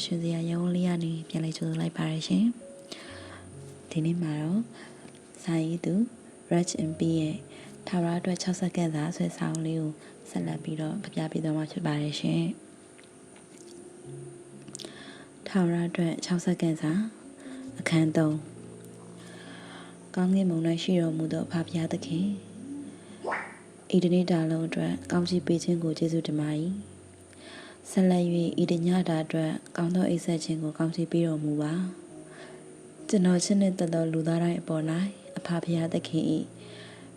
ရှင်စရာရုံးလေးကနေပြန်လိုက်ကြိုးလိုက်ပါရရှင်ဒီနေ့မှာတော့စာရေးသူ Rach MP ရဲ့ထာဝရအတွက်6စက္ကန့်စာဆွဲဆောင်လေးကိုဆက်လက်ပြီးတော့ပြပြပေးသွားမှာဖြစ်ပါတယ်ရှင်ထာဝရအတွက်6စက္ကန့်စာအခန်း3ကောင်းကင်ဘုံ၌ရှိတော်မူသောအဖဖျားသခင်ဤတနေ့တာလုံးအတွက်ကောင်းချီးပေးခြင်းကိုကျေးဇူးတင်ပါ၏ဆက်လက်၍ဤတညတာအတွက်ကောင်းသောအိပ်ဆက်ခြင်းကိုကောင်းချီးပေးတော်မူပါကျွန်တော်ချင်းနဲ့တတော်လူသားတိုင်းအပေါ်၌အဖဖျားသခင်၏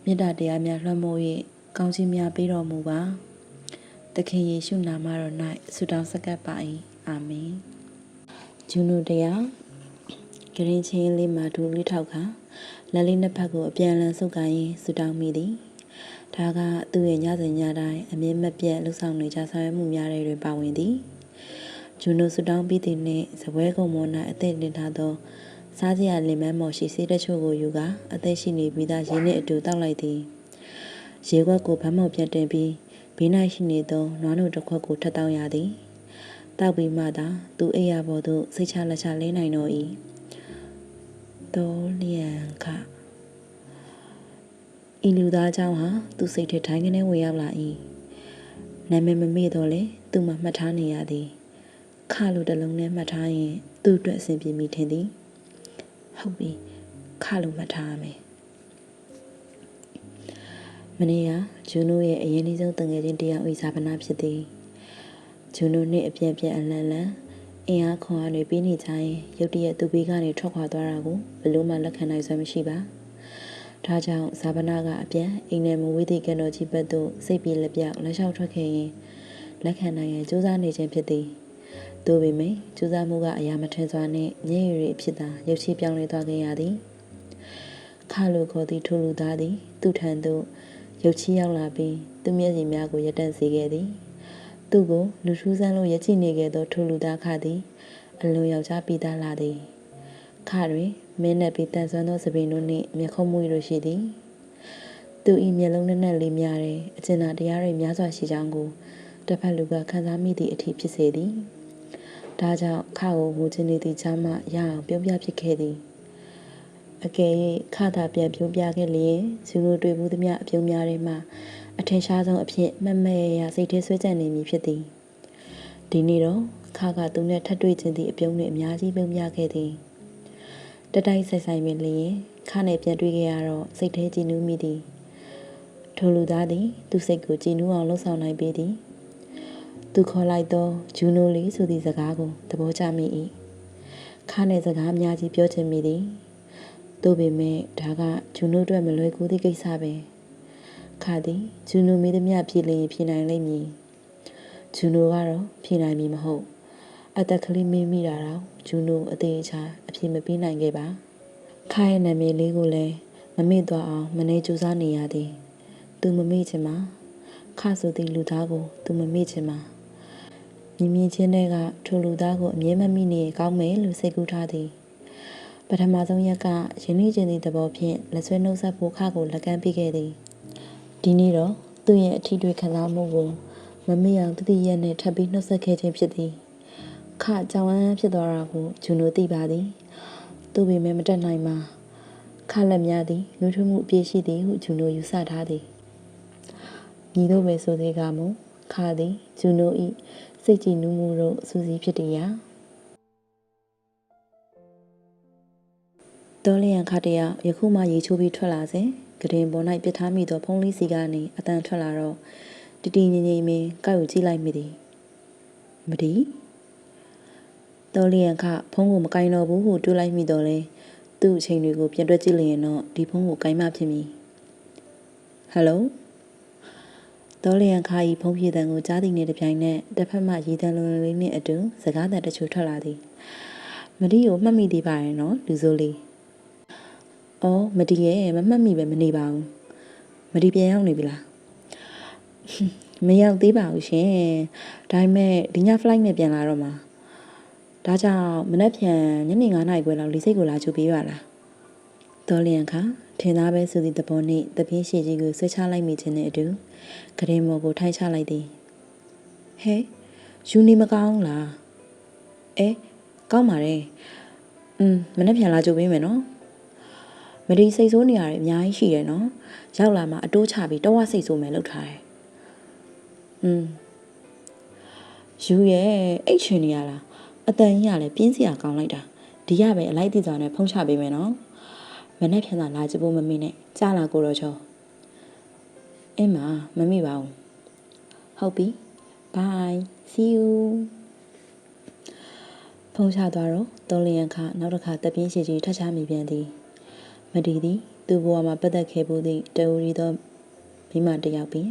မေတ္တာတရားများလွှမ်းမိုး၍ကောင်းချီးများပေးတော်မူပါသခင်ယေရှုနာမတော်၌ဆုတောင်းဆက်ကပ်ပါ၏အာမင်ဂျူနိုတရားဂရင်းချင်းလေးမှာဒူလေးထောက်ခါလက်လေးနှစ်ဖက်ကိုအပြန်အလှန်ဆုပ်ကိုင်းဆုတောင်းမိသည်ဒါကသူ့ရဲ့ညစဉ်ညတိုင်းအမြဲမပြတ်လှုပ်ဆောင်နေကြဆောင်ရွက်မှုများတွေတွင်ပါဝင်သည်ဂျူနိုဆုတောင်းပြီးသည့်နေ့စပွဲကုံမော်၌အသက်တင်ထားသောစားစရာလင်မန်းမော်ရှိဆေးတချို့ကိုယူကာအသက်ရှိနေပြီးသားရေနှင့်အတူတောက်လိုက်သည်ရေခွက်ကိုဗန်းမော်ပြန်တင်ပြီးဘေး၌ရှိနေသောနွားနို့တစ်ခွက်ကိုထပ်တောင်းရသည်တောက်ပြီးမှသာသူအိယာပေါ်သို့စိတ်ချလက်ချလဲနိုင်တော့၏တောလျံခဤလူသားเจ้าဟာသူစိတ်ထဲထိုင်းကနေဝင်ရောက်လာ၏နာမည်မမေ့တော့လေသူ့မှာမှတ်ထားနေရသည်ခလို့တစ်လုံးနဲ့မှတ်ထားရင်သူ့အတွက်အဆင်ပြေမိထင်သည်ဟုတ်ပြီခလို့မှတ်ထားရမယ်မနေ့ကဂျူနိုရဲ့အရင်ဆုံးတငယ်ချင်းတယောက်ဤဇာပနာဖြစ်သည်ဂျူနိုနဲ့အပြက်ပြက်အလန့်လန့်အင်အားခွန်အားတွေပြီးနေကြရင်ရုတ်တရက်သူ့ဘေးကနေထွက်ခွာသွားတာကိုဘလို့မှလက်ခံနိုင်စွမ်းမရှိပါဒါကြောင့်ဇာပနာကအပြန်အိမ်နယ်မဝေးသည့်ကံတော်ကြီးဘက်သို့စိတ်ပြေလက်ပြောက်လက်လျှောက်ထွက်ခဲ့ရင်လက်ခံနိုင်ရန်ကြိုးစားနေခြင်းဖြစ်သည်သို့ပေမဲ့ကြိုးစားမှုကအရာမထင်စွာနှင့်ညဉ့်ရည်ဖြစ်သာရုပ်ချပြောင်းလဲသွားခဲ့ရသည်ခလိုခေါ်သည့်ထိုလူသားသည်သူ့ထံသို့ရုပ်ချရောက်လာပြီးသူ့မျက်စိများကိုရပ်တန့်စေခဲ့သည်သူ့ကိုလူထူးဆန်းလို့ရကြည့်နေခဲ့သောထိုလူသားခသည်အလွန်ယောက်ျားပြီးသားလာသည်ခတွင်မင်းနဲ့ပြီးတန်ဆွမ်းသောသပင်တို့နှင့်မျက်ခုံးမွေးတို့ရှိသည်သူ၏မျက်လုံးနဲ့လေးများတဲ့အကျဉ်းသာတရားတွေများစွာရှိကြောင်းကိုတစ်ဖက်လူကခံစားမိသည့်အထိဖြစ်စေသည်ဒါကြောင့်ခကိုမူချင်နေသည့်ချမ်းမှရအောင်ပြုံးပြဖြစ်ခဲ့သည်အကယ်၍ခသာပြန်ပြုံးပြခဲ့လျင်ဇူလိုတွေ့မှုသမျှအပြုံးများထဲမှအထင်ရှားဆုံးအဖြစ်မမဲရစိတ်ထဲဆွဲကြံနေမည်ဖြစ်သည်ဒီနေ့တော့ခကသူနဲ့ထပ်တွေ့ခြင်းသည့်အပြုံးနှင့်အများကြီးပြုံးပြခဲ့သည်တတိုက်ဆိုင်ဆိုင်ပင်လျင်ခနဲ့ပြန်တွေ့ခဲ့ရတော့စိတ်ထဲကြည်နူးမိသည်ထိုလူသားသည်သူ့စိတ်ကိုကြည်နူးအောင်လှုပ်ဆောင်နိုင်ပေသည်သူခေါ်လိုက်သောဂျူနိုလီဆိုသည့်စကားကိုသဘောကျမိ၏ခနဲ့စကားအများကြီးပြောချင်မိသည်သို့ပေမဲ့ဒါကဂျူနိုအတွက်မလွယ်ကူသည့်ကိစ္စပဲခသည်ဂျူနိုမိသမျှဖြေလျင်ဖြေနိုင်လိမ့်မည်ဂျူနိုကတော့ဖြေနိုင်မည်မဟုတ်အသက်ကလေးမေးမိတာတော့ဂျူနိုအသေးချာအဖြေမပေးနိုင်ခဲ့ပါခရဲ့နာမည်လေးကိုလည်းမမေ့သွားအောင်မနေကြိုးစားနေရသည်သူမမေ့ချင်ပါခဆိုသည့်လူသားကိုသူမမေ့ချင်ပါမြင်ချင်းတဲ့ကထိုလူသားကိုအမြဲမမိနေရင်ကောင်းမယ်လို့စိတ်ကူးထားသည်ပထမဆုံးရက်ကယင်းနှိကျင်သည့်သဘောဖြင့်လက်ဆွဲနှုတ်ဆက်ဖို့ခကိုလက်ကမ်းပေးခဲ့သည်ဒီနေ့တော့သူ့ရဲ့အထီးတွေခံစားမှုကိုမမေ့အောင်တတိယနဲ့ထပ်ပြီးနှုတ်ဆက်ခဲ့ခြင်းဖြစ်သည်ခကြောင်ဝမ်းဖြစ်သွားတာကိုဂျူနိုသိပါသည်သူ့ပေမဲ့မတက်နိုင်ပါခလက်များသည်နှွေးထွေးမှုအပြည့်ရှိသည်ဟုဂျူနိုယူဆထားသည်ညီတို့ပဲဆိုသေးကမူခသည်ဂျူနို၏စိတ်ကြည်နူးမှုတို့စူးစီးဖြစ်တည်ရာတောလျံခတရယခုမှရေချိုးပြီးထွက်လာစဉ်ကတင်ပေါ်၌ပြစ်ထားမိသောဖုံးလေးစီကနေအတန်ထွက်လာတော့တတီငြိမ်ငြိမ်ပင်ကောက်ယူကြည့်လိုက်မိသည်မဒီတောလျံခဖုံးကိုမကင်တော့ဘူးဟုတွေးလိုက်မိတော့လေသူ့အချိန်တွေကိုပြန်တွက်ကြည့်လျင်တော့ဒီဖုံးကိုကင်မဖြစ်မည်ဟယ်လိုတောလျံခါဤဖုံးပြေတန်ကိုကြားသည်နှင့်တပြိုင်နက်တစ်ဖက်မှရေတံလွန်လေးနှင့်အတူစကားတန်တချို့ထွက်လာသည်မဒီကိုမှတ်မိသေးပါရဲ့နော်လူစိုးလေးအော်မဒီရဲ့မမှတ်မိပဲမနေပါဘူးမဒီပြန်ရောက်နေပြီလားမရောက်သေးပါဘူးရှင်ဒါပေမဲ့ဒီည flight နဲ့ပြန်လာတော့မှာဒါကြောင့်မနက်ဖြန်ညနေ9:00နာရီခွဲလောက်လီစိတ်ကိုလာကြိုပေးပါလားတော်လျံခါထင်သားပဲဆိုသည့်သဘောနှင့်တပြင်းရှိကြီးကိုဆွဲချလိုက်မိခြင်းနဲ့အတူကရင်မော်ကိုထိုင်းချလိုက်သည်ဟဲယူနေမကောင်းလား အဲကောင်းပါတယ်မနေ့ပြန်လာကြိုပေးမယ်နော်မဒီစိတ်ဆိုးနေရတယ်အများကြီးရှိတယ်နော်ရောက်လာမှအတိုးချပြီးတော့ဝစိတ်ဆိုးမယ်လုပ်ထားတယ်ယူရဲ့အိတ်ချင်နေရလားအတန်ကြီးကလည်းပြင်းစရာကောင်းလိုက်တာဒီရပဲအလိုက်တည်စွာနဲ့ဖုံးချပေးမယ်နော်မနေ့ပြန်လာကြဖို့မမေ့နဲ့ကြားလာကိုတော့ချောအင်းမမေ့ပါဘူးဟုတ်ပြီ bye see you ဖုံးချသွားတော့သုံးလျံခနောက်တစ်ခါတပြင်းရှိကြီးထပ်ချမိပြန်သည်မဒီသည်သူ့ဘဝမှာပတ်သက်ခဲ့ဖို့သည့်တူရီသောမိမတစ်ယောက်ပင်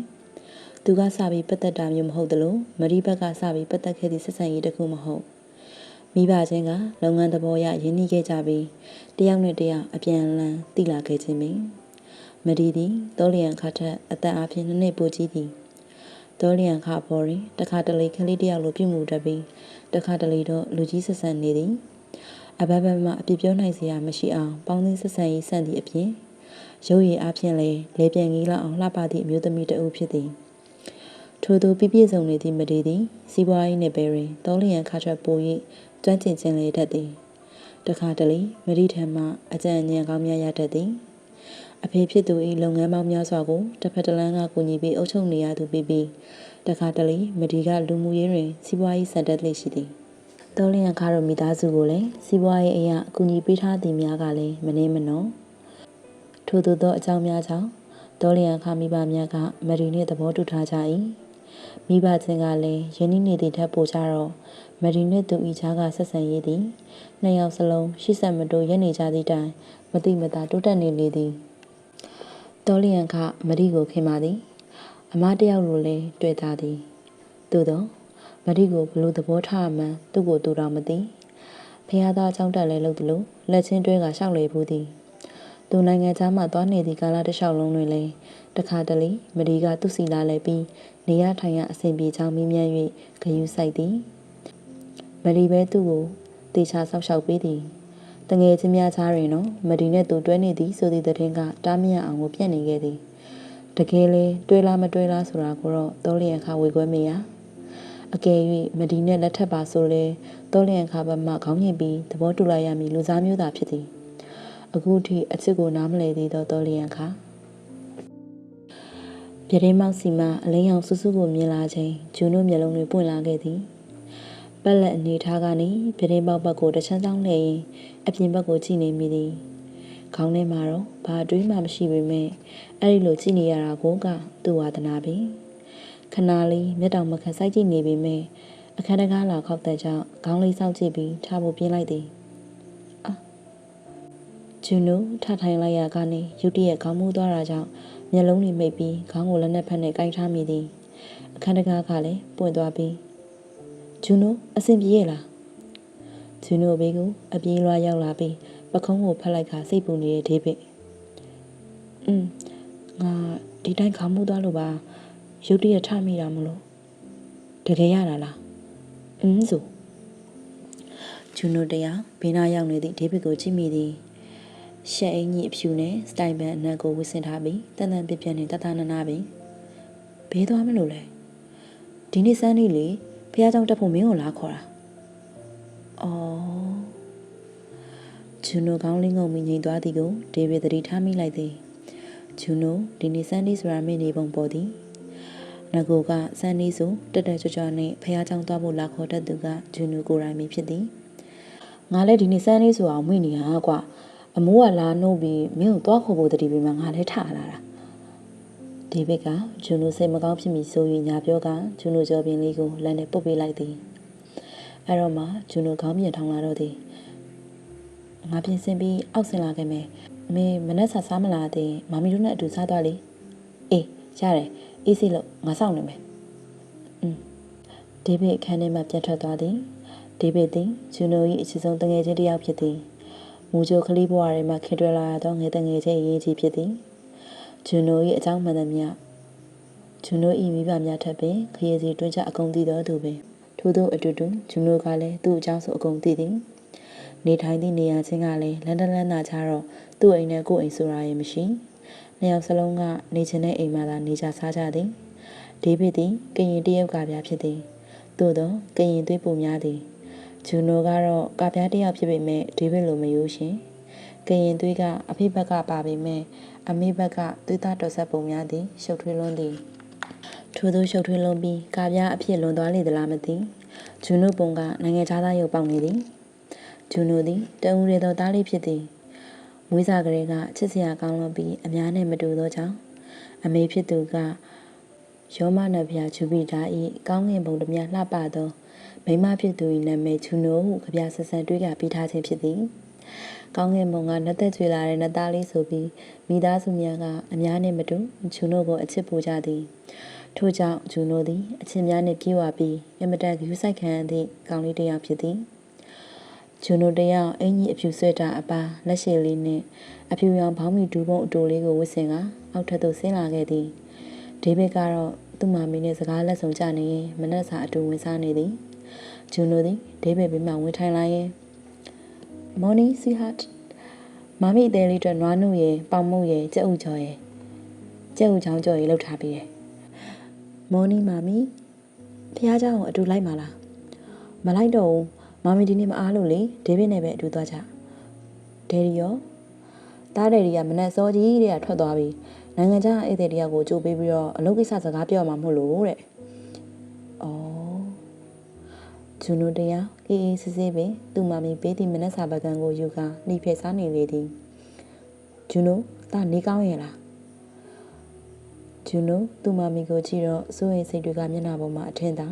သူကစပြီးပတ်သက်တာမျိုးမဟုတ်သလိုမဒီဘက်ကစပြီးပတ်သက်ခဲ့သည့်ဆက်ဆံရေးတစ်ခုမဟုတ်မိဘချင်းကလုပ်ငန်းသဘောအရရင်းနှီးခဲ့ကြပြီးတယောက်နဲ့တယောက်အပြန်အလှန်တိလာခဲ့ခြင်းပင်မဒီသည်သုံးလျံခထက်အသက်အပြင်နှစ်နှစ်ပိုကြီးသည်သုံးလျံခပေါ်တွင်တခါတလေကလေးတယောက်လိုပြုမှုတတ်ပြီးတခါတလေတော့လူကြီးဆက်ဆံနေသည်အဘဘမှအပြစ်ပြောနိုင်စရာမရှိအောင်ပေါင်းသင်းဆက်ဆံရေးဆန့်သည့်အပြင်ရုပ်ရည်အပြင်လေပြန်ကြီးလောက်အောင်လှပသည့်အမျိုးသမီးတဦးဖြစ်သည်ထို့သူပြည့်စုံနေသည့်မဒီသည်စီးပွားရေးနယ်ပယ်တွင်သုံးလျံခထက်ပို၍ကျွမ်းကျင်ခြင်းလေတတ်သည်တခါတလေမဒီထံမှအကြံဉာဏ်ကောင်းများရတတ်သည်အဖေဖြစ်သူ၏လုပ်ငန်းပေါင်းများစွာကိုတစ်ဖက်တစ်လမ်းကကူညီပြီးအုပ်ချုပ်နေရသူပြီးတခါတလေမဒီကလူမှုရေးတွင်စီးပွားရေးစံတက်လေရှိသည်သုံးလျံခါတို့မိသားစုကိုလည်းစီးပွားရေးအရာအကူအညီပေးထားသည်များကလည်းမနှင်းမနှောထို့သောအကြောင်းများကြောင့်သုံးလျံခါမိဘများကမဒီနှင့်သဘောတူထားကြ၏မိဘချင်းကလည်းယင်းနှင့်သည့်ထက်ပိုကြတော့မဒီနှင့်သူ၏ချားကဆက်ဆံရေးသည်နှစ်ယောက်စလုံးရှိဆက်မတိုးရက်နေကြသည့်တိုင်မတိမတာတိုးတက်နေလေသည်သုံးလျံခမဒီကိုခင်ပါသည်အမတယောက်လိုလည်းတွေ့သားသည်သို့သောမဒီကိုဘလို့သဘောထားမှန်းသူ့ကိုသူတော်မသိဖះသားအကြောင်းတက်လဲလို့သလိုလက်ချင်းတွဲကရှောက်လေဘူးသည်သူနိုင်ငံသားမှသွားနေသည့်ကာလတစ်လျှောက်လုံးတွင်လည်းတခါတလေမဒီကသူ့စီလာလဲပြီးနေရထိုင်ရအဆင်ပြေချောင်းမင်းမြန်း၍ဂယုစိုက်သည်မဒီပဲသူ့ကိုတေချာဆောက်ရှောက်ပေးသည်တငယ်ချင်းများသားတွင်တော့မဒီနဲ့သူတွဲနေသည်ဆိုသည့်သတင်းကတားမြအောင်ကိုပြန့်နေခဲ့သည်တကယ်လေတွဲလားမတွဲလားဆိုတာကိုတော့သုံးလျံခါဝေခွဲမေးရအကယ်၍မဒီနဲ့လက်ထပ်ပါဆိုလဲသုံးလျံခါဘမှခေါင်းညင်ပြီးသဘောတူလိုက်ရမည်လူစားမျိုးသာဖြစ်သည်အခုထိအချစ်ကိုနားမလည်သေးသောသုံးလျံခါပြတင်းမောက်စီမှအလင်းရောင်ဆူဆူကိုမြင်လာချိန်ဂျူနိုမျက်လုံးတွေပွင့်လာခဲ့သည်ပက်လက်အနေထားကနေပြတင်းပေါက်ဘက်ကိုတချမ်းချောင်းလှည့်ရင်အပြင်ဘက်ကိုကြည့်နေမိသည်ခေါင်းထဲမှာတော့ဘာအတွေးမှမရှိပေမဲ့အဲ့ဒီလိုကြည့်နေရတာကိုကသူ့ဝါသနာပဲခဏလေးမျက်တောင်မခံစိုက်ကြည့်နေပေမဲ့အခန်းတကားလာခောက်တဲ့ကြောင့်ခေါင်းလေးစောင့်ကြည့်ပြီးထားဖို့ပြင်းလိုက်သည်ဂျူနိုထထိုင်လိုက်ရကနေရုတ်တရက်ခေါင်းမူးသွားတာကြောင့်မျက်လုံးတွေမိတ်ပြီးခေါင်းကိုလက်နဲ့ဖက်နဲ့ကိုင်းထားမိသည်အခန်းတကားကလည်းပွင့်သွားပြီးဂျူနိုအဆင်ပြေရဲ့လားဂျူနိုဘေးကအပြေးလွှားရောက်လာပြီးပခုံးကိုဖက်လိုက်ကစိတ်ပူနေတဲ့ဒေးဗစ်ငါဒီတိုင်းခေါင်းမူးသွားလို့ပါရုတ်တရက်ထမိတာမလို့တကယ်ရတာလားဆိုဂျူနိုတရားဘေးနားရောက်နေသည့်ဒေးဗစ်ကိုကြည့်မိသည်ရှက်အင်းကြီးအဖြူနဲ့စတိုင်ပန်အနက်ကိုဝစ်ဆင်ထားပြီးတန်တန်ပြပြနဲ့တတနာနာပင်ဘေးသွားမလို့လဲဒီနေ့စမ်းနေလေဖះเจ้าတက်ဖို့မင်းကိုလာခေါ်တာဂျူနိုကောင်းလေးငုံမိငိမ့်သွားသည်ကိုဒေးဗစ်သတိထားမိလိုက်သည်ဂျူနိုဒီနေ့စမ်းနေဆိုတာမိနေပုံပေါ်သည်ငကိုကစမ်းနေဆိုတက်တက်ကြွကြွနဲ့ဖះเจ้าသွားဖို့လာခေါ်တတ်သူကဂျူနိုကိုရိုင်းမီဖြစ်သည်ငါလည်းဒီနေ့စမ်းနေဆိုအောင်မိနေဟာကွာအမိုးကလာနှုတ်ပြီးမင်းကိုသွားခေါ်ဖို့တတိပြီးမှငါလည်းထလာတာဒေးဗစ်ကဂျူနိုစိတ်မကောင်းဖြစ်မိဆို၍ညာပြောကဂျူနိုကြောပင်လေးကိုလက်နဲ့ပုတ်ပေးလိုက်သည်အဲ့တော့မှဂျူနိုခေါင်းပြင်ထောင်လာတော့သည်ငါပြင်ဆင်ပြီးအောက်ဆင်လာခဲ့မယ်မင်းမနဲ့စားမလာသေးမမီတို့နဲ့အတူစားသွားလေအေးရတယ်အေးစိလို့ငါစောင့်နေမယ်ဒေးဗစ်အခန်းထဲမှပြန်ထွက်သွားသည်ဒေးဗစ်သည်ဂျူနို၏အချစ်ဆုံးတငယ်ချင်းတစ်ယောက်ဖြစ်သည်မူဂျိုကလေးဘဝထဲမှာခင်တွယ်လာသောငယ်တငယ်ချင်းအရေးကြီးဖြစ်သည်ဂျူနို၏အကြောင်းမှန်သမျှဂျူနို၏မိဘများထပ်ပင်ခရီးစီတွင်းချအကုန်သိတော်သူပင်ထို့သောအတူတူဂျူနိုကလည်းသူ့အကြောင်းဆိုအကုန်သိသည်နေထိုင်သည့်နေရာချင်းကလည်းလန်ဒန်လန်နာချတော့သူ့အိမ်နဲ့ကိုယ့်အိမ်ဆိုတာရင်မရှိနှစ်ယောက်စလုံးကနေချင်တဲ့အိမ်မှာသာနေကြစားကြသည်ဒေးဗစ်သည်ကရင်တရုတ်ကပြဖြစ်သည်သို့သောကရင်သွေးပုံများသည် ဂျူနိုကတော့ကာပြားတစ်ယောက်ဖြစ်ပေမဲ့ဒေးဗစ်လိုမယူရှင်ကရင်သွေးကအဖေဘက်ကပါပေမဲ့အမေဘက်ကသွေးသားတော်ဆက်ပုံများသည်ရှုပ်ထွေးလွန်းသည်ထို့သောရှုပ်ထွေးလွန်ပြီးကာပြားအဖြစ်လွန်သွားလေသလားမသိဂျူနိုပုံကနိုင်ငံခြားသားရုပ်ပေါက်နေသည်ဂျူနိုသည်တအူရဲသောသားလေးဖြစ်သည်မွေးစားကလေးကချစ်စရာကောင်းလွန်ပြီးအများနဲ့မတူသောကြောင့်အမေဖြစ်သူကယောမနဗျာဂျူပီတာ၏ကောင်းကင်ဘုံတစ်များလှပသောမိမဖြစ်သူ၏နာမည်ဂျူနိုဟုကြပြဆက်ဆံတွေးကပြီးထားခြင်းဖြစ်သည်ကောင်းကင်ဘုံကနှစ်သက်ကြွေလာတဲ့နှစ်သားလေးဆိုပြီးမိသားစုများကအများနဲ့မတူဂျူနိုကိုအချစ်ပို့ကြသည်ထို့ကြောင့်ဂျူနိုသည်အချစ်များနှင့်ပြေဝပြီးအမတန်ဂရုစိုက်ခံရသည့်ကောင်းလေးတစ်ယောက်ဖြစ်သည်ဂျူနိုတယောက်အင်ကြီးအဖြူဆွဲတာအပါလက်ရှိလေးနှင့်အဖြူရောင်ဘောင်းမီဒူးပုံအတူလေးကိုဝတ်ဆင်ကအောက်ထပ်သို့ဆင်းလာခဲ့သည်ဒေးဗစ်ကတော့သူ့မမီနဲ့စကားလက်ဆောင်ကြနေရင်မနက်စာအတူဝင်စားနေသည်ဂျူနိုသည်ဒေးဗစ်ဘေးမှဝင်ထိုင်လာရင် Morning sweetheart မမီအသေးလေးအတွက်နွားနုရဲ့ပေါင်မုတ်ရဲ့ကြက်ဥကြော်ရဲ့ကြက်ဥချောင်းကြော်ရဲ့လှုပ်ထားပြီးတယ် Morning မမီဖះเจ้าကိုအတူလိုက်ပါလားမလိုက်တော့ဘူးမမီဒီနေ့မအားလို့လေဒေးဗစ်နဲ့ပဲအတူသွားကြဒယ်ရီရောတားဒယ်ရီကမနက်စောကြီးတည်းကထွက်သွားပြီနိုင်ငံခြားဧည့်သည်တယောက်ကိုကြိုပေးပြီးတော့အလုပ်ကိစ္စစကားပြောမှာမဟုတ်လို့တဲ့။အော်ဂျူနိုတရားအေးအေးဆေးဆေးပဲသူ့မမီပေးသည့်မနက်စာပကံကိုယူကာနှိဖက်စားနေလေသည်။ဂျူနိုတာနေကောင်းရဲ့လား။ဂျူနိုသူ့မမီကိုကြည့်တော့စိုးရိမ်စိတ်တွေကမျက်နှာပေါ်မှာအထင်သာ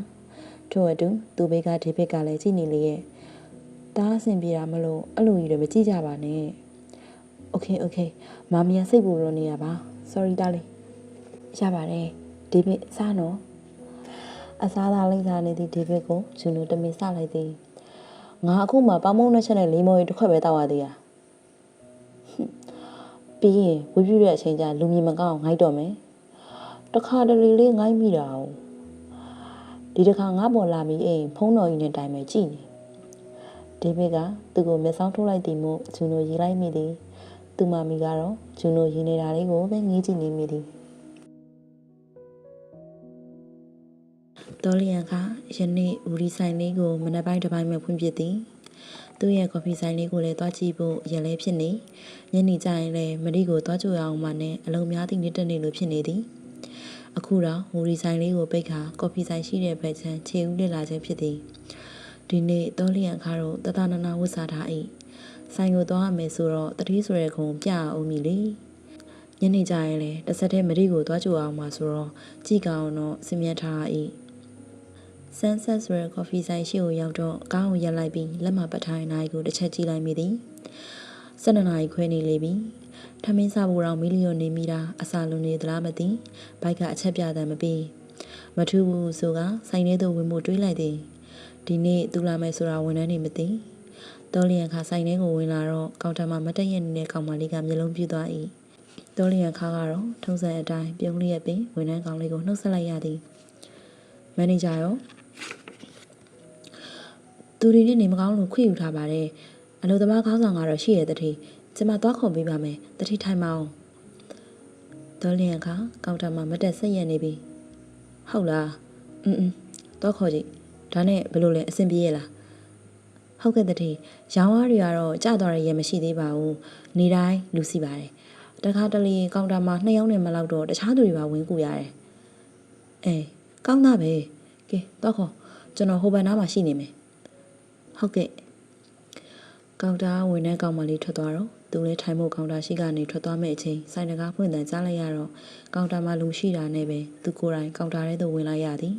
ထို့အတူသူ့ဘေးကဒေးဗစ်ကလည်းကြည့်နေလေရဲ့။တားအဆင်ပြေတာမလို့အဲ့လိုကြီးလည်းမကြည့်ကြပါနဲ့။ Okay မမီကစိတ်ပူလို့နေရပါ။ Sorry တားလေးရပါတယ်ဒေးဗစ်စားနော်အစားသားလိမ့်စားနေသည့်ဒေးဗစ်ကိုဂျူနိုတမင်စလိုက်သည်ငါအခုမှပေါင်းမုံနှစ်ချက်နဲ့လေးမော်ရီတစ်ခွက်ပဲတောက်ရသေးတာပြီးရင်ဝေးပြည့်တဲ့အချိန်ကျလူမြင်မကောင်းငိုက်တော့မယ်တခါတလေလေးငိုက်မိတာ哦ဒီတစ်ခါငါပေါ်လာပြီးအိမ်ဖုံးတော်ကြီးနဲ့တိုင်ပဲကြည်နေဒေးဗစ်ကသူ့ကိုမျက်စောင်းထိုးလိုက်သည်မို့ဂျူနိုရေးလိုက်မိသည်သူမမီကတော့ဂျူနိုရေးနေတာလေးကိုပဲငေးကြည့်နေမိသည်တော်လျံကယနေ့ဦးရီဆိုင်လေးကိုမနက်ပိုင်းတစ်ပိုင်းမှဖွင့်ပြသည်သူ့ရဲ့ကော်ဖီဆိုင်လေးကိုလည်းတွားကြည့်ဖို့ရလဲဖြစ်နေညနေကျရင်လည်းမရီကိုတွားကြိုရအောင်မှနဲ့အလုံးများသည့်နေ့တစ်နေ့လိုဖြစ်နေသည်အခုတော့ဦးရီဆိုင်လေးကိုပိတ်ခါကော်ဖီဆိုင်ရှိတဲ့ဘက်ချမ်းခြေဦးလစ်လာခြင်းဖြစ်သည်ဒီနေ့တော်လျံကတော့တသနာနာဝတ်စားထား၏ဆိုင်ကိုသွားရမယ်ဆိုတော့တတိဆိုရဲခုံပြအောင်မီလေညနေကျရင်လည်းတစ်ဆက်တည်းမရီကိုတွားကြိုအောင်မှဆိုတော့ကြည့်ကောင်းတော့စင်မြတ်ထား၏Sunset ဆိုတဲ့ကော်ဖီဆိုင်ရှိကိုရောက်တော့ကားကိုရပ်လိုက်ပြီးလက်မပတ်ထိုင်နိုင်ကိုတစ်ချက်ကြည့်လိုက်မိသည်12နာရီခွဲနေလေပြီထမင်းစားဖို့တော့မီလီယံနေမိတာအစာလုံးနေသလားမသိဘိုက်ကအချက်ပြတယ်မပြီးမထူးဘူးဆိုကဆိုင်ထဲသို့ဝင်ဖို့တွေးလိုက်သည်ဒီနေ့သူလာမယ်ဆိုတာဝန်ထမ်းနေမသိတော်လျံခါဆိုင်ထဲကိုဝင်လာတော့ကောင်တာမှာမတက်ရက်နေတဲ့ကောင်မလေးကမျက်လုံးပြူသွား၏တော်လျံခါကတော့ထုံးစံအတိုင်းပြုံးလျက်ပင်ဝန်ထမ်းကောင်လေးကိုနှုတ်ဆက်လိုက်ရသည်မန်နေဂျာရောသူတွေနဲ့နေမကောင်းလို့ခွင့်ယူထားပါတယ်အလုပ်သမားခေါင်းဆောင်ကတော့ရှိရတဲ့တည်းကျမသွားခေါ်ပေးပါမယ်တတိထိုင်မအောင်ဒေါ်လျံကကောင်တာမှာမတက်ဆက်ရက်နေပြီဟုတ်လားသွားခေါ်ကြည့်ဒါနဲ့ဘယ်လိုလဲအဆင်ပြေရဲ့လားဟုတ်ကဲ့တည်းရောင်းအားတွေကတော့ကျသွားရရဲ့မရှိသေးပါဘူးနေတိုင်းလူစီပါတယ်တခါတလေကောင်တာမှာ2ယောက်နဲ့မလောက်တော့တခြားသူတွေပါဝင်ကူရတယ်အေးကောင်းသားပဲကဲသွားခေါ်ကျွန်တော်ဟိုဘက်နားမှာရှိနေမယ်ဟုတ်ကဲ့ကောင်တာဝင်တဲ့ကောင်မလေးထွက်သွားတော့သူလည်းထိုင်ဖို့ကောင်တာရှိကနေထွက်သွားမဲ့အချိန်ဆိုင်တကားဖွင့်တန်ကြားလိုက်ရတော့ကောင်တာမှာလူရှိတာနဲ့ပဲသူကိုယ်တိုင်ကောင်တာထဲသို့ဝင်လိုက်ရသည်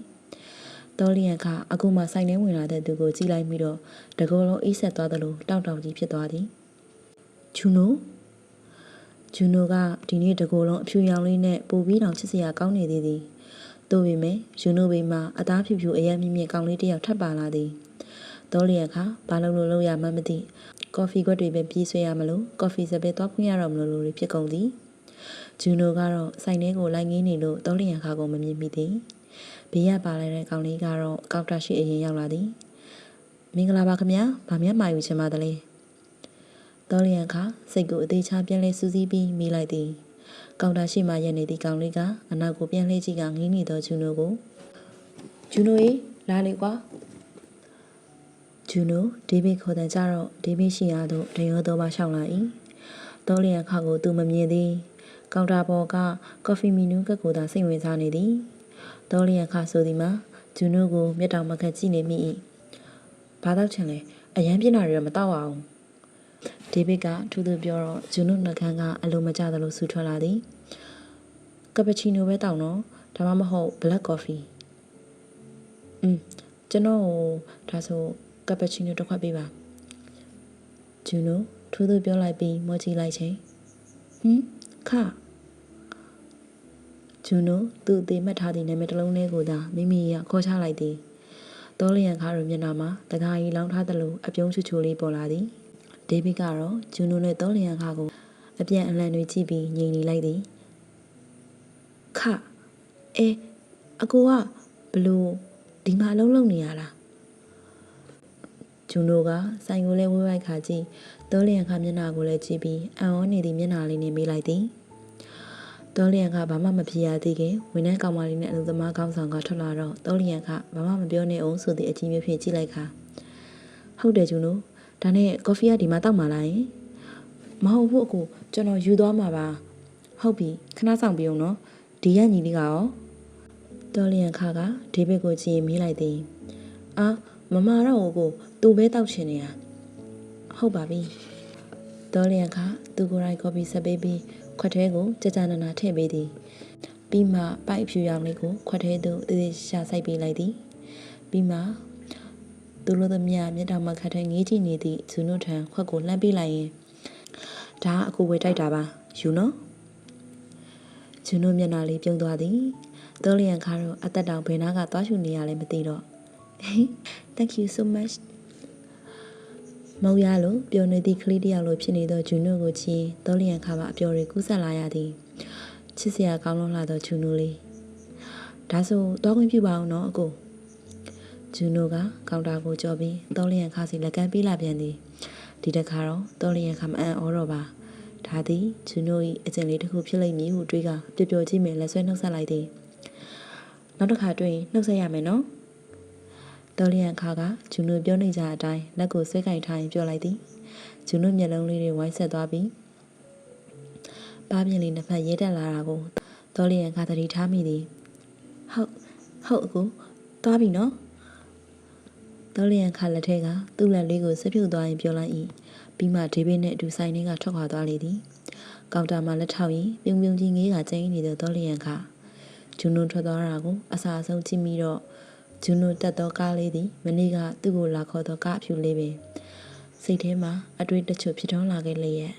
တော်လျံကအခုမှဆိုင်ထဲဝင်လာတဲ့သူကိုကြည့်လိုက်ပြီးတော့တကောလုံးအေးဆက်သွားသလိုတောက်တောက်ကြီးဖြစ်သွားသည်ဂျူနိုကဒီနေ့တကောလုံးအဖြူရောင်လေးနဲ့ပူပြီးတောင်ချစ်စရာကောင်းနေသေးသည်တို့ပေမဲ့ဂျူနိုဘေးမှာအသားဖြူဖြူအယက်မြင့်မြင့်ကောင်လေးတစ်ယောက်ထပ်ပါလာသည်တော်လျက်ခါဘာလို့ရမှမသိကော်ဖီခွက်တွေပဲပြေးဆွဲရမလို့ကော်ဖီစပယ်သွားဖွင့်ရတော့မလို့ဖြစ်ကုန်သည်ဂျူနိုကတော့ဆိုင်ထဲကိုလိုက်ငင်းနေလို့တော်လျက်ခါကိုမမြင်မိသည်ဘေးရပါလာတဲ့ကောင်လေးကတော့ကောက်တာရှိအရင်ရောက်လာသည်မင်္ဂလာပါခင်ဗျာဗာမျက်မှောက်ယူချင်ပါသလဲတော်လျက်ခါစိတ်ကိုအသေးချပြန်လဲစူးစီးပြီးမိလိုက်သည်ကောင်တာရှိမှရက်နေသည့်ကောင်လေးကအနောက်ကိုပြန်လှည့်ကြည့်ကငင်းနေသောဂျူနိုကိုဂျူနိုရေလာလေကွာ ဂျူနိုဒေးဗစ်ခေါ်တဲ့ကြတော့ဒေးဗစ်ရှိရာသို့တရောသောပါရှောင်းလာ၏တောလျံခါကိုသူမမြင်သည်ကောင်တာပေါ်ကကော်ဖီမီနူးကကိုသာစိတ်ဝင်စားနေသည်တောလျံခါဆိုသည်မှာဂျူနိုကိုမျက်တောင်မခတ်ကြည့်နေမိ၏ဘာတော့ချင်လဲအရန်ပြင်းတာတွေတော့မတော့အောင်ဒေးဗစ်ကထူးထူးပြောတော့ဂျူနိုနှကန်းကအလိုမကျသလိုဆူထွက်လာသည်ကပချီနိုပဲတောင်းတော့ဒါမှမဟုတ်ဘလက်ကော်ဖီကျွန်တော်ဒါဆိုကပချီနိုတစ်ခွက်ပေးပါဂျူနိုထူးထူးပြောလိုက်ပြီးမော်ကြည့်လိုက်ချင်းခဂျူနိုသူ့အသေးမှတ်ထားသည့်နာမည်တစ်လုံးလေးကိုသာမိမိရခေါ်ချလိုက်သည်တောလျံခါရမျက်နှာမှာတကားကြီးလောင်းထားသလိုအပြုံးချူချူလေးပေါ်လာသည်ဒေးဗစ်ကတော့ဂျူနိုနဲ့တောလျံခါကိုအပြန်အလှန်တွေကြည့်ပြီးငြိမ်နေလိုက်သည်ခအကိုကဘလို့ဒီမှာအလုံးလုံးနေရလားဂျူနိုကဆိုင်ကိုလည်းဝှေ့ဝိုက်ခါကြည့်တောလျံခါမျက်နှာကိုလည်းကြည့်ပြီးအံ့ဩနေသည့်မျက်နှာလေးနဲ့မေးလိုက်သည်တောလျံခဘာမှမဖြစ်ရသေးခင်ဝန်ထမ်းကောင်မလေးနဲ့အလုပ်သမားကောင်းဆောင်ကထွက်လာတော့တောလျံခဘာမှမပြောနေအောင်ဆိုသည့်အကြီးမျိုးဖြင့်ကြည့်လိုက်ခါဟုတ်တယ်ဂျူနိုဒါနဲ့ကော်ဖီကဒီမှာတောက်မှာလားယင်မဟုတ်ဘူးအကိုကျွန်တော်ယူသွားမှာပါဟုတ်ပြီခဏဆောင်ပြအောင်နော်ဒီရညီလေးကရောတောလျံခကဒေးဗစ်ကိုကြည့်မေးလိုက်သည်မမတော့ကိုသူပဲတောက်ချင်နေတာဟုတ်ပါပြီတောလျံခသူကိုယ်တိုင်ကော်ဖီဆက်ပေးပြီးခွက်ထဲကိုကြကြနာနာထည့်ပေးသည်ပြီးမှပိုက်ဖြူရောင်လေးကိုခွက်ထဲသို့တည်တည်ရှာစိုက်ပေးလိုက်သည်ပြီးမှသူလိုသမ မျက်တောင်မှခတ်ထဲငေးကြည့်နေသည့်ဂျူနိုထံခွက်ကိုလှမ်းပေးလိုက်ရင်ဒါအကူဝေတိုက်တာပါယူနော်ဂျူနိုမျက်နှာလေးပြုံးသွားသည်တောလျံခါတော့အသက်တောင်ဘယ်နာကသွားရှူနေရလဲမသိတော့Thank you so much မောင်ရလို့ပျော်နေသည့်ကလေးတယောက်လိုဖြစ်နေသောဂျူနိုကိုချီတောလျံခါပါအပျော်တွေကူးဆက်လာရသည်ချစ်စရာကောင်းလွန်းလာသောဂျူနိုလေးဒါဆိုတောင်းခွင့်ပြုပါအောင်နော်အကိုဂျူနိုကကောင်တာကိုကြော်ပြီးတောလျံခါစီလက်ကမ်းပေးလာပြန်သည်ဒီတခါတော့တောလျံခါမအံ့ဩတော့ပါဒါသည်ဂျူနို၏အကျင့်လေးတစ်ခုဖြစ်လိမ့်မည်ဟုတွေးကပျော်ပျော်ကြည့်မယ်လက်ဆွဲနှုတ်ဆက်လိုက်သည်နောက်တစ်ခါတွေ့ရင်နှုတ်ဆက်ရမယ်နော်တောလျံခါကဂျူနိုပြောနေကြအတိုင်းလက်ကိုဆွဲကင်ထားရင်ပြောလိုက်သည်ဂျူနိုမျက်လုံးလေးတွေဝိုင်းဆက်သွားပြီးပါးပြင်းလေးနှစ်ဖက်ရဲတက်လာတာကိုတောလျံခါသတိထားမိသည်ဟုတ်အကူသွားပြီနော်တောလျံခါလက်ထဲကသူ့လက်လေးကိုဆက်ဖြုတ်သွားရင်ပြောလိုက်၏ပြီးမှဒေးဗစ်နဲ့အတူဆိုင်ထဲကထွက်ခွာသွားလေသည်ကောင်တာမှာလက်ထောက်ရင်ပြုံပြုံကြီးငေးကကျင်းနေတဲ့တောလျံခါဂျူနိုထွက်သွားတာကိုအစာအဆုံးကြည့်မိတော့ဂျူနိုတက်သောကားလေးသည်မနေ့ကသူ့ကိုလာခေါ်သောကားအဖြူလေးပင်စိတ်ထဲမှာအတွေ့တချို့ဖြစ်ထွန်းလာခဲ့လေရဲ့